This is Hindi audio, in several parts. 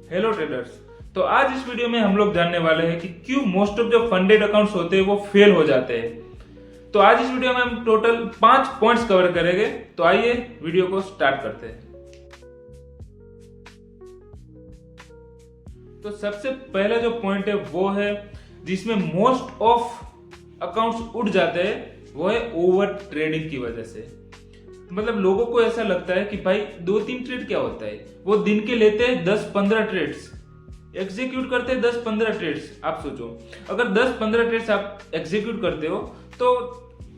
Hello traders. तो आज इस वीडियो में हम लोग जानने वाले हैं कि क्यों मोस्ट ऑफ जो फंडेड अकाउंट्स होते हैं वो फेल हो जाते हैं। तो आज इस वीडियो में हम टोटल 5 पॉइंट्स कवर करेंगे। तो आइए वीडियो को स्टार्ट करते हैं। तो सबसे पहला जो पॉइंट है वो है जिसमें मोस्ट ऑफ अकाउंट्स उड़ जाते हैं, वो है ओवर ट्रेडिंग की वजह से। मतलब लोगों को ऐसा लगता है कि भाई 2-3 ट्रेड क्या होता है, वो दिन के लेते हैं 10-15 ट्रेड्स, एग्जीक्यूट करते हैं 10-15 ट्रेड्स। आप सोचो, अगर 10-15 ट्रेड्स आप एग्जीक्यूट करते हो तो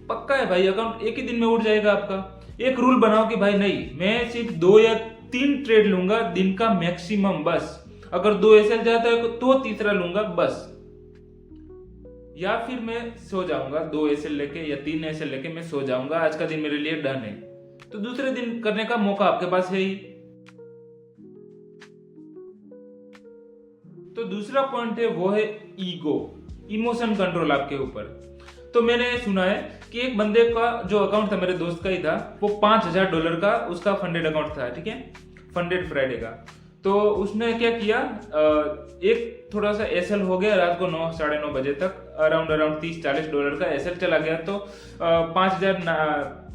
पक्का है भाई अकाउंट एक ही दिन में उड़ जाएगा आपका। एक रूल बनाओ कि भाई नहीं, मैं सिर्फ 2 या 3 ट्रेड लूंगा दिन का मैक्सिमम, बस। अगर 2 एसएल जाता है तो तीसरा लूंगा बस, या फिर मैं सो जाऊंगा 2 एसएल लेके या 3 एसएल लेके मैं सो जाऊंगा, आज का दिन मेरे लिए डन है। तो दूसरे दिन करने का मौका आपके पास है ही। तो दूसरा पॉइंट है वो है ईगो, इमोशन कंट्रोल आपके ऊपर। तो मैंने सुना है कि एक बंदे का जो अकाउंट था, मेरे दोस्त का ही था, वो $5000 का उसका फंडेड अकाउंट था, ठीक है, फंडेड फ्राइडे का। तो उसने क्या किया, एक थोड़ा सा एसएल हो गया रात को 9 साढ़े 9 बजे तक, अराउंड $30-40 का एसएल चला गया। तो 5000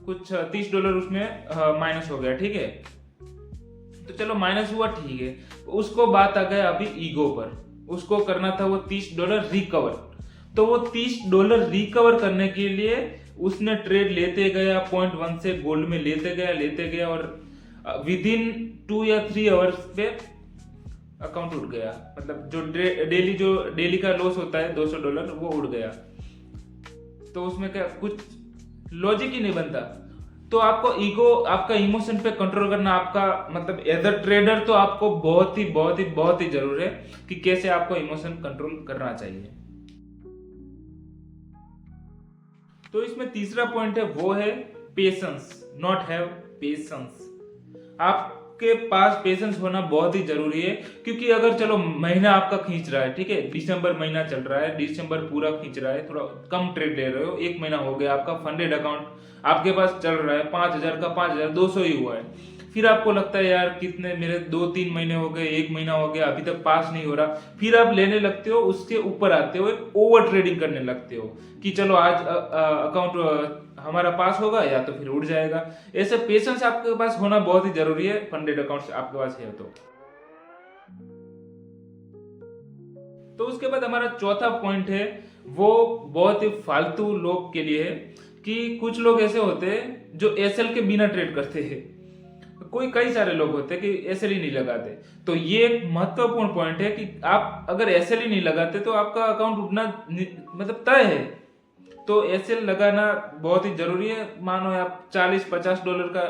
कुछ $30 उसमें माइनस हो गया, ठीक है। तो चलो माइनस हुआ, ठीक है। उसको बात आ गया अभी ईगो पर, उसको करना था वो $30 रिकवर। तो वो $30 रिकवर करने के लिए उसने ट्रेड लेते गया, 0.1 से गोल्ड में लेते गया और विद इन 2 या 3 आवर्स पे अकाउंट उड़ गया। मतलब जो डेली का लॉस होता है $200 वो उड़ गया। तो उसमें क्या कुछ लॉजिक ही नहीं बनता। तो आपको ईगो, आपका इमोशन पे कंट्रोल करना, आपका मतलब एज अ ट्रेडर तो आपको बहुत ही जरूर है कि कैसे आपको इमोशन कंट्रोल करना चाहिए। तो इसमें तीसरा पॉइंट है वो है पेशेंस, नॉट हैव पेशेंस। आपके पास पेशेंस होना बहुत ही जरूरी है, क्योंकि अगर चलो महीना आपका खींच रहा है, ठीक है, दिसंबर महीना चल रहा है, दिसंबर पूरा खींच रहा है, थोड़ा कम ट्रेड ले रहे हो, 1 महीना हो गया, आपका फंडेड अकाउंट आपके पास चल रहा है 5000 का 5200 ही हुआ है। फिर आपको लगता है यार कितने मेरे 2-3 महीने हो गए, 1 महीना हो गया, अभी तक पास नहीं हो रहा। फिर आप लेने लगते हो, उसके ऊपर आते हो, ओवर ट्रेडिंग करने लगते हो कि चलो आज अकाउंट हमारा पास होगा या तो फिर उड़ जाएगा। ऐसे पेशेंस आपके पास होना बहुत ही जरूरी है, फंडेड अकाउंट आपके पास है तो उसके बाद हमारा चौथा पॉइंट है वो बहुत ही फालतू लोग के लिए है कि कुछ लोग ऐसे होते हैं जो एसएल के बिना ट्रेड करते हैं। कई सारे लोग होते हैं कि एसएल ही नहीं लगाते। तो ये एक महत्वपूर्ण पॉइंट है कि आप अगर एसएल ही नहीं लगाते तो आपका अकाउंट उठना मतलब तय है। तो एसएल लगाना बहुत ही जरूरी है। मानो आप $40-50 का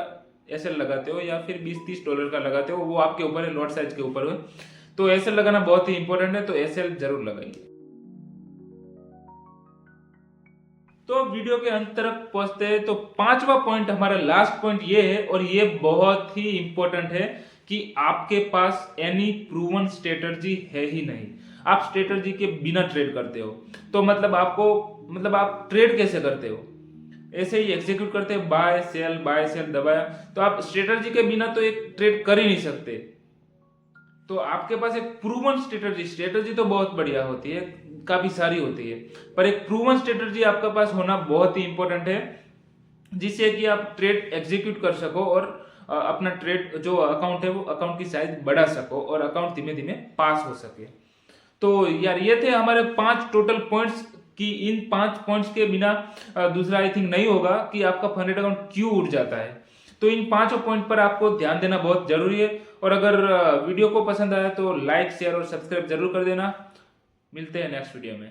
एसएल लगाते हो या फिर $20-30 का लगाते हो, वो आपके ऊपर है, लॉट साइज के ऊपर है। तो एसएल लगाना बहुत ही इंपॉर्टेंट है, तो एसएल जरूर लगाइए। तो अब वीडियो के अंत तक पहुंचते हैं। तो 5वां पॉइंट, हमारा लास्ट पॉइंट ये है, और ये बहुत ही इंपॉर्टेंट है कि आपके पास एनी प्रूवन स्ट्रेटजी है ही नहीं। आप स्ट्रेटजी के बिना ट्रेड करते हो। तो मतलब आप ट्रेड कैसे करते हो? ऐसे ही एग्जीक्यूट करते हैं, बाय सेल दबाया। तो आप स्ट्रेटजी के बिना तो एक ट्रेड कर ही नहीं सकते। तो आपके पास एक प्रूवन स्ट्रेटजी तो बहुत बढ़िया होती है, काफी सारी होती है, पर एक प्रूवन स्ट्रेटजी आपके पास होना बहुत ही इंपॉर्टेंट है, जिससे कि आप ट्रेड एग्जीक्यूट कर सको और अपना ट्रेड जो अकाउंट है वो अकाउंट की साइज बढ़ा सको और अकाउंट धीमे धीमे पास हो सके। तो यार ये थे हमारे 5 टोटल पॉइंट्स कि इन 5 पॉइंट्स के बिना दूसरा आई थिंक नहीं होगा कि आपका फंडेड अकाउंट क्यों उड़ जाता है। तो इन 5 पॉइंट पर आपको ध्यान देना बहुत जरूरी है। और अगर वीडियो को पसंद आया तो लाइक, शेयर और सब्सक्राइब जरूर कर देना। मिलते हैं नेक्स्ट वीडियो में।